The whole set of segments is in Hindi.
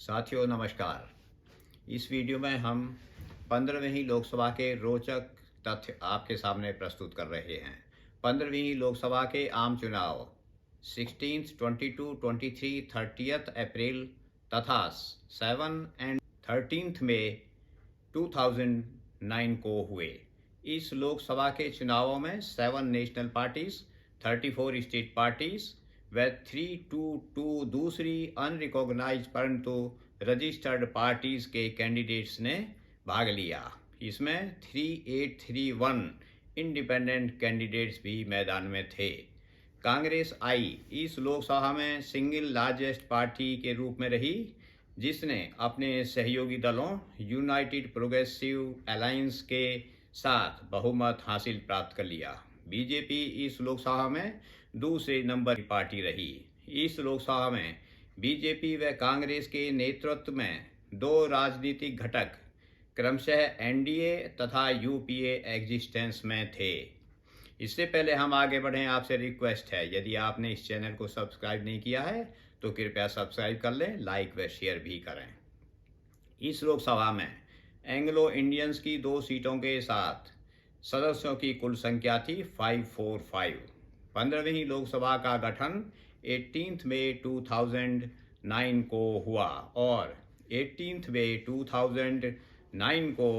साथियों नमस्कार। इस वीडियो में हम 15वीं लोकसभा के रोचक तथ्य आपके सामने प्रस्तुत कर रहे हैं। 15वीं लोकसभा के आम चुनाव 16th, 22, 23, 30 अप्रैल तथा 7 एंड 13 मई 2009 को हुए। इस लोकसभा के चुनावों में 7 नेशनल पार्टीज, 34 स्टेट पार्टीज व 322 दूसरी अनरिकॉग्नाइज्ड परंतु रजिस्टर्ड पार्टीज के कैंडिडेट्स ने भाग लिया। इसमें 3831 इंडिपेंडेंट कैंडिडेट्स भी मैदान में थे। कांग्रेस आई इस लोकसभा में सिंगल लार्जेस्ट पार्टी के रूप में रही, जिसने अपने सहयोगी दलों यूनाइटेड प्रोग्रेसिव अलायंस के साथ बहुमत हासिल प्राप्त कर लिया। बीजेपी इस लोकसभा में दूसरे नंबर की पार्टी रही। इस लोकसभा में बीजेपी व कांग्रेस के नेतृत्व में दो राजनीतिक घटक क्रमशः एनडीए तथा यूपीए एग्जिस्टेंस में थे। इससे पहले हम आगे बढ़ें, आपसे रिक्वेस्ट है, यदि आपने इस चैनल को सब्सक्राइब नहीं किया है तो कृपया सब्सक्राइब कर लें, लाइक व शेयर भी करें। इस लोकसभा में एंग्लो इंडियंस की 2 सीटों के साथ सदस्यों की कुल संख्या थी 545। 15वीं लोकसभा का गठन 18 मई 2009 को हुआ और 18 मई 2009 को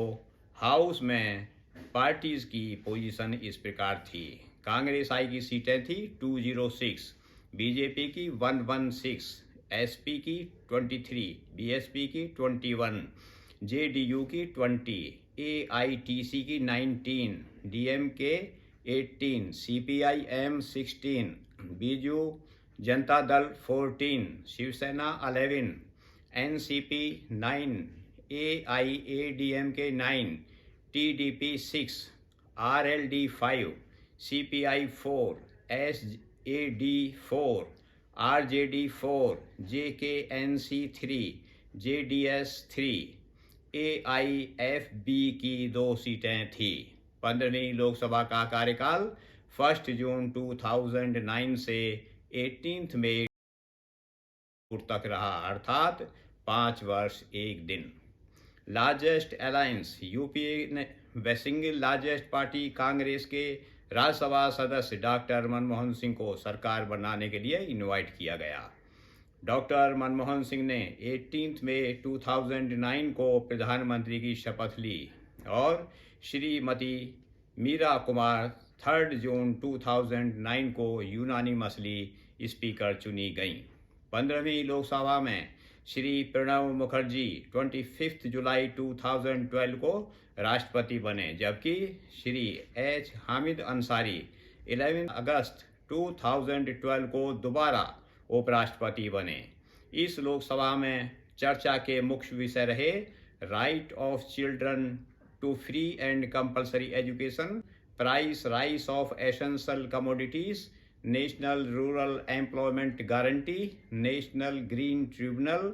हाउस में पार्टीज की पोजीशन इस प्रकार थी। कांग्रेस आई की सीटें थी 206, बीजेपी की 116, एसपी की 23, बीएसपी की 21, जेडीयू की 20, एआईटीसी की 19, DMK 18, CPI-M 16, Biju Janata Dal 14, Shiv Sena 11, NCP 9, AIADMK 9, TDP 6, RLD 5, CPI 4, SAD 4, RJD 4, JKNC 3, JDS 3, AIFB की 2 सीटें थी। 15वीं लोकसभा का कार्यकाल 1 जून 2009 से 18 मई तक रहा, अर्थात 5 वर्ष 1 दिन। लार्जेस्ट अलायंस यूपीए ने व सिंगल लार्जेस्ट पार्टी कांग्रेस के राज्यसभा सदस्य डॉक्टर मनमोहन सिंह को सरकार बनाने के लिए इनवाइट किया गया। डॉक्टर मनमोहन सिंह ने 18 मई 2009 को प्रधानमंत्री की शपथ ली और श्रीमती मीरा कुमार 3 जून 2009 को यूनानिमसली स्पीकर चुनी गईं। 15वीं लोकसभा में श्री प्रणब मुखर्जी 25 जुलाई 2012 को राष्ट्रपति बने, जबकि श्री एच हामिद अंसारी 11 अगस्त 2012 को दोबारा उपराष्ट्रपति बने। इस लोकसभा में चर्चा के मुख्य विषय रहे right of children to free and compulsory education, price rise of essential commodities, national rural employment guarantee, national green tribunal,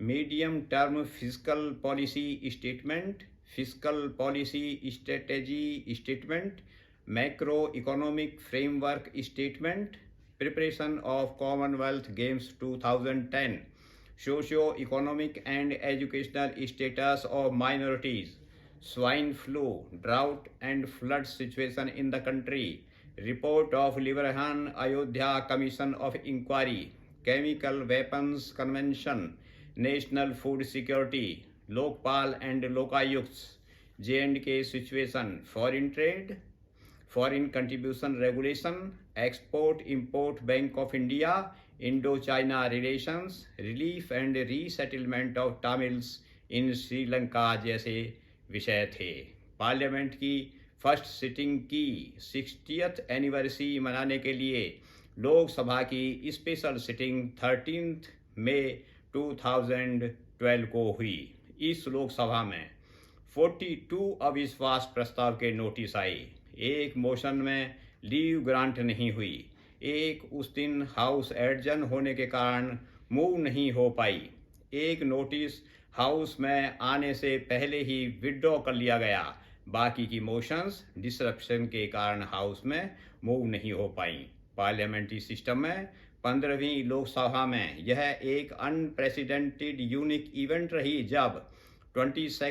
medium term fiscal policy statement, fiscal policy strategy statement, macro economic framework statement, preparation of Commonwealth Games 2010, socio economic and educational status of minorities, swine flu, drought and flood situation in the country, report of Liberhan Ayodhya commission of inquiry, chemical weapons convention, national food security, Lokpal and Lokayuktas, J&K situation, foreign trade, foreign contribution regulation, export import bank of India, Indo China relations, relief and resettlement of Tamils in Sri Lanka जैसे विषय थे। पार्लियामेंट की फर्स्ट सिटिंग की 60th एनिवर्सरी मनाने के लिए लोकसभा की स्पेशल सिटिंग 13 मई 2012 को हुई। इस लोकसभा में 42 अविश्वास प्रस्ताव के नोटिस आए। एक मोशन में लीव ग्रांट नहीं हुई, एक उस दिन हाउस एडजर्न होने के कारण मूव नहीं हो पाई, एक नोटिस हाउस में आने से पहले ही विड्रॉ कर लिया गया, बाकी की मोशंस डिसरप्शन के कारण हाउस में मूव नहीं हो पाई। पार्लियामेंट्री सिस्टम में 15वीं लोकसभा में यह एक अनप्रेसिडेंटेड यूनिक इवेंट रही जब 22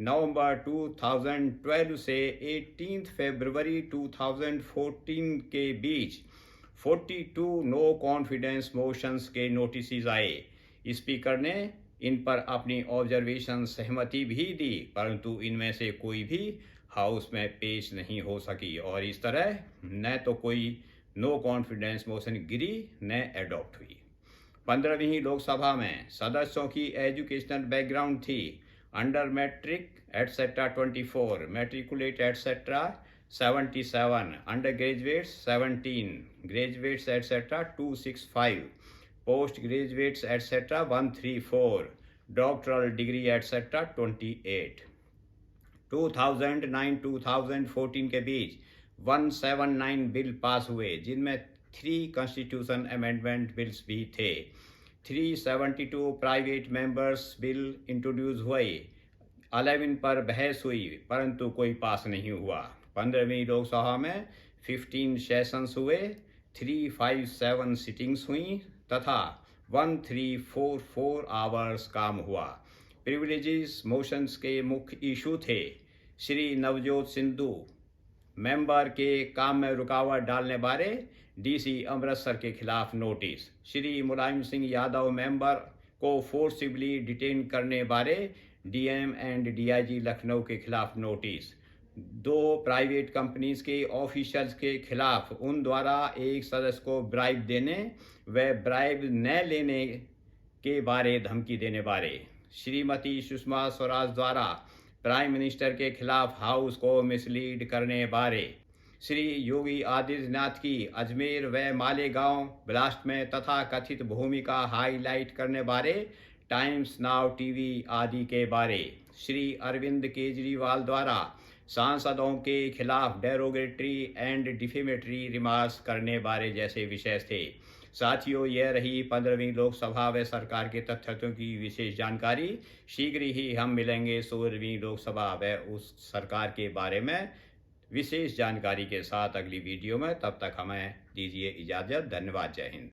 नवंबर 2012 से 18 फरवरी 2014 के बीच 42 नो कॉन्फिडेंस मोशंस के नोटिस आए। स्पीकर ने इन पर अपनी ऑब्जर्वेशन सहमति भी दी, परंतु इनमें से कोई भी हाउस में पेश नहीं हो सकी और इस तरह न तो कोई नो कॉन्फिडेंस मोशन गिरी न एडॉप्ट हुई। 15वीं लोकसभा में सदस्यों की एजुकेशनल बैकग्राउंड थी under matric etcetera 24, matriculate etcetera 77, under graduates 17, graduates etcetera 265, post graduates etcetera 134, doctoral degree etcetera 28। 2009-2014 के बीच 179 बिल पास हुए, जिनमें 3 कॉन्स्टिट्यूशन अमेंडमेंट बिल्स भी थे। 372 प्राइवेट मेंबर्स बिल इंट्रोड्यूस हुए। 11 पर बहस हुई, परंतु कोई पास नहीं हुआ। 15वीं लोकसभा में 15 सेशंस हुए, 357 सिटिंग्स हुई तथा 1344 आवर्स काम हुआ। प्रिविलेजेस मोशंस के मुख्य इशू थे श्री नवजोत सिद्धू मेंबर के काम में रुकावट डालने बारे डीसी अमृतसर के खिलाफ नोटिस, श्री मुलायम सिंह यादव मेंबर को फोर्सिबली डिटेन करने बारे डीएम एंड डीआईजी लखनऊ के खिलाफ नोटिस, 2 प्राइवेट कंपनीज के ऑफिशियल्स के खिलाफ उन द्वारा एक सदस्य को ब्राइब देने व ब्राइब न लेने के बारे धमकी देने बारे, श्रीमती सुषमा स्वराज द्वारा प्राइम मिनिस्टर के खिलाफ हाउस को मिसलीड करने बारे, श्री योगी आदित्यनाथ की अजमेर व मालेगांव ब्लास्ट में तथा कथित भूमिका हाईलाइट करने बारे टाइम्स नाउ टीवी आदि के बारे, श्री अरविंद केजरीवाल द्वारा सांसदों के खिलाफ डेरोगेटरी एंड डिफेमेटरी रिमार्क्स करने बारे जैसे विषय थे। साथियों, यह रही 15वीं लोकसभा व सरकार के तथ्यों की विशेष जानकारी। शीघ्र ही हम मिलेंगे 16वीं लोकसभा व उस सरकार के बारे में विशेष जानकारी के साथ अगली वीडियो में। तब तक हमें दीजिए इजाज़त। धन्यवाद। जय हिंद।